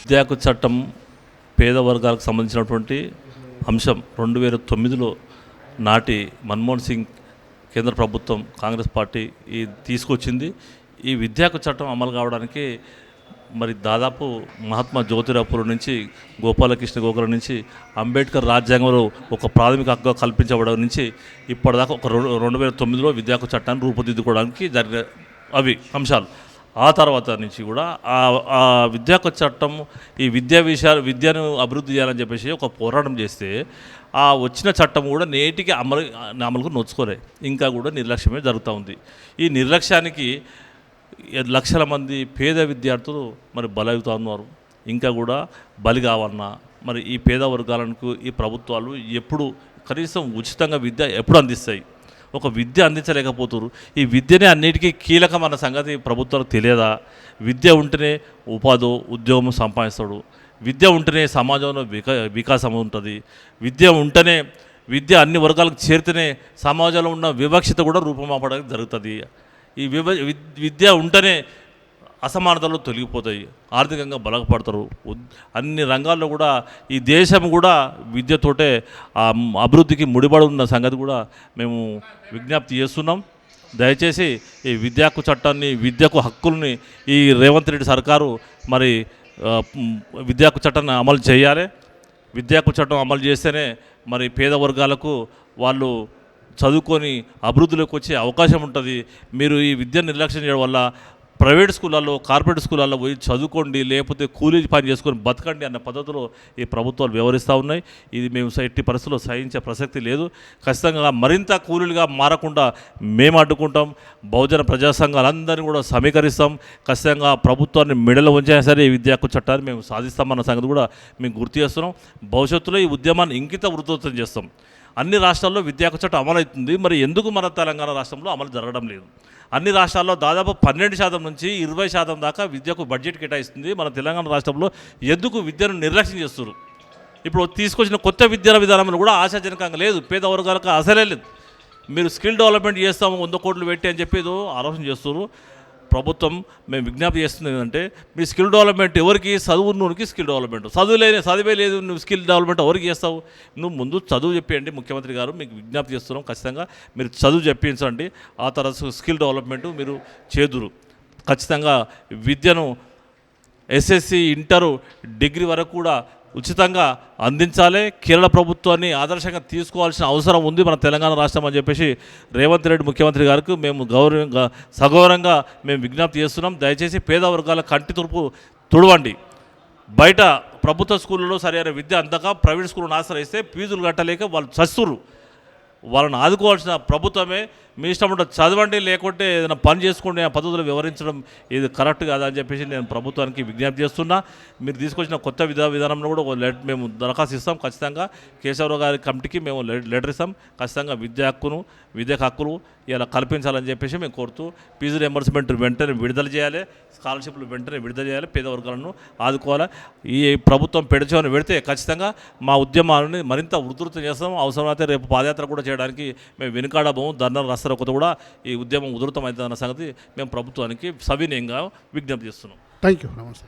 విద్యాకు చట్టం పేద వర్గాలకు సంబంధించినటువంటి అంశం 2009లో నాటి మన్మోహన్ సింగ్ కేంద్ర ప్రభుత్వం కాంగ్రెస్ పార్టీ తీసుకొచ్చింది. ఈ విద్యాకు చట్టం అమలు కావడానికి మరి దాదాపు మహాత్మా జ్యోతిరావు పూలే నుంచి గోపాలకృష్ణ గోఖలే నుంచి అంబేద్కర్ రాజ్యాంగంలో ఒక ప్రాథమిక హక్కుగా కల్పించబడడం నుంచి ఇప్పటిదాకా ఒక 2009లో విద్యాకు చట్టాన్ని రూపుదిద్దుకోవడానికి జరిగిన అవి అంశాలు. ఆ తర్వాత నుంచి కూడా ఆ విద్యాకు చట్టం ఈ విద్యను అభివృద్ధి చేయాలని చెప్పేసి ఒక పోరాటం చేస్తే ఆ వచ్చిన చట్టం కూడా నేటికి అమలుకు నోచుకోలే, ఇంకా కూడా నిర్లక్ష్యమే జరుగుతూ ఉంది. ఈ నిర్లక్ష్యానికి లక్షల మంది పేద విద్యార్థులు మరి బలవుతూ ఉన్నారు. ఇంకా కూడా బలి కావాలన్నా మరి ఈ పేద వర్గాలకు ఈ ప్రభుత్వాలు ఎప్పుడు కనీసం ఉచితంగా విద్య ఎప్పుడు అందిస్తాయి? ఒక విద్య అందించలేకపోతున్నారు. ఈ విద్యనే అన్నిటికీ కీలకమైన సంగతి ప్రభుత్వాలకు తెలియదా? విద్య ఉంటేనే ఉపాధి ఉద్యోగం సంపాదిస్తాడు, విద్య ఉంటేనే సమాజంలో వికాసం ఉంటుంది, విద్య అన్ని వర్గాలకు చేరితేనే సమాజంలో ఉన్న వివక్షత కూడా రూపుమాపడానికి జరుగుతుంది. ఈ విద్య ఉంటేనే అసమానతలు తొలగిపోతాయి, ఆర్థికంగా బలపడతారు. అన్ని రంగాల్లో కూడా ఈ దేశం కూడా విద్యతోటే అభివృద్ధికి ముడిపడి ఉన్న సంగతి కూడా మేము విజ్ఞప్తి చేస్తున్నాం. దయచేసి ఈ విద్యాకు చట్టాన్ని, విద్యకు హక్కుల్ని ఈ రేవంత్ రెడ్డి సర్కారు మరి విద్యాకు చట్టాన్ని అమలు చేయాలి. విద్యాకు చట్టం అమలు చేస్తేనే మరి పేద వర్గాలకు వాళ్ళు చదువుకొని అభివృద్ధిలోకి వచ్చే అవకాశం ఉంటుంది. మీరు ఈ విద్యను నిర్లక్ష్యం చేయడం వల్ల ప్రైవేట్ స్కూళ్ళల్లో, కార్పొరేట్ స్కూళ్ళల్లో పోయి చదువుకోండి, లేకపోతే కూలీ పని చేసుకొని బతకండి అన్న పద్ధతిలో ఈ ప్రభుత్వాలు వ్యవహరిస్తూ ఉన్నాయి. ఇది మేము ఎట్టి పరిస్థితుల్లో సహించే ప్రసక్తి లేదు. ఖచ్చితంగా మరింత కూలీలుగా మారకుండా మేము అడ్డుకుంటాం. బహుజన ప్రజా సంఘాలందరినీ కూడా సమీకరిస్తాం. ఖచ్చితంగా ప్రభుత్వాన్ని మెడలో ఉంచైనా సరే ఈ విద్యా హక్కు చట్టాన్ని మేము సాధిస్తామన్న సంగతి కూడా మేము గుర్తు చేస్తున్నాం. భవిష్యత్తులో ఈ ఉద్యమాన్ని ఇంకిత ఉధృతం చేస్తాం. అన్ని రాష్ట్రాల్లో విద్యా హక్కు చట్టం అమలు అవుతుంది, మరి ఎందుకు మన తెలంగాణ రాష్ట్రంలో అమలు జరగడం లేదు? అన్ని రాష్ట్రాల్లో దాదాపు 12% నుంచి 20% దాకా విద్యకు బడ్జెట్ కేటాయిస్తుంది. మన తెలంగాణ రాష్ట్రంలో ఎందుకు విద్యను నిర్లక్ష్యం చేస్తున్నారు? ఇప్పుడు తీసుకొచ్చిన కొత్త విద్యా విధానంలో కూడా ఆశాజనకంగా లేదు, పేద వర్గాలకు అసలే లేదు. మీరు స్కిల్ డెవలప్మెంట్ చేస్తాము 100 కోట్లు పెట్టి అని చెప్పి ఏదో ఆలోచన చేస్తున్నారు. ప్రభుత్వం మేము విజ్ఞప్తి చేస్తుంది ఏంటంటే, మీ స్కిల్ డెవలప్మెంట్ ఎవరికి? చదువుకి స్కిల్ డెవలప్మెంట్, చదివే లేదు, నువ్వు స్కిల్ డెవలప్మెంట్ ఎవరికి చేస్తావు? నువ్వు ముందు చదువు చెప్పేయండి. ముఖ్యమంత్రి గారు మీకు విజ్ఞప్తి చేస్తున్నాం, ఖచ్చితంగా మీరు చదువు చెప్పించండి. ఆ తర్వాత స్కిల్ డెవలప్మెంట్ మీరు చేదురు. ఖచ్చితంగా విద్యను ఎస్ఎస్సి, ఇంటరు, డిగ్రీ వరకు కూడా ఉచితంగా అందించాలి. కేరళ ప్రభుత్వాన్ని ఆదర్శంగా తీసుకోవాల్సిన అవసరం ఉంది మన తెలంగాణ రాష్ట్రం అని చెప్పేసి రేవంత్ రెడ్డి ముఖ్యమంత్రి గారికి మేము సగౌరవంగా మేము విజ్ఞప్తి చేస్తున్నాం. దయచేసి పేద వర్గాల కంటి తుడుపు తుడవండి. బయట ప్రభుత్వ స్కూళ్ళలో సరైన విద్య అందక ప్రైవేట్ స్కూళ్ళను ఆశ్రయిస్తే ఫీజులు కట్టలేక వాళ్ళు చస్తురు. వాళ్ళని ఆదుకోవాల్సిన ప్రభుత్వమే. మీ ఇష్టం ఉంటుంది చదవండి, లేకుంటే ఏదైనా పని చేసుకోండి ఆ పద్ధతిలో వివరించడం ఇది కరెక్ట్ కాదా అని చెప్పేసి నేను ప్రభుత్వానికి విజ్ఞప్తి చేస్తున్నా. మీరు తీసుకొచ్చిన కొత్త విధానంలో కూడా మేము దరఖాస్తు ఇస్తాం. ఖచ్చితంగా కేశవరావు గారి కమిటీకి మేము లెటర్ ఇస్తాం. ఖచ్చితంగా విద్యకు హక్కులు ఇలా కల్పించాలని చెప్పేసి మేము కోరుతూ ఫీజు రియంబర్స్మెంట్ వెంటనే విడుదల చేయాలి, స్కాలర్షిప్లు వెంటనే విడుదల చేయాలి, పేద వర్గాలను ఆదుకోవాలి. ఈ ప్రభుత్వం పెడచమని పెడితే ఖచ్చితంగా మా ఉద్యమాలని మరింత ఉధృతం చేస్తాం. అవసరమైతే రేపు పాదయాత్ర కూడా చేయడానికి మేము వెనుకాడబోము. ధర్నా రాష్ట్ర కూడా ఈ ఉద్యమం ఉధృతం అవుతుందన్న సంగతి మేము ప్రభుత్వానికి సవినయంగా విజ్ఞప్తి చేస్తున్నాం. Thank you. నమస్తే.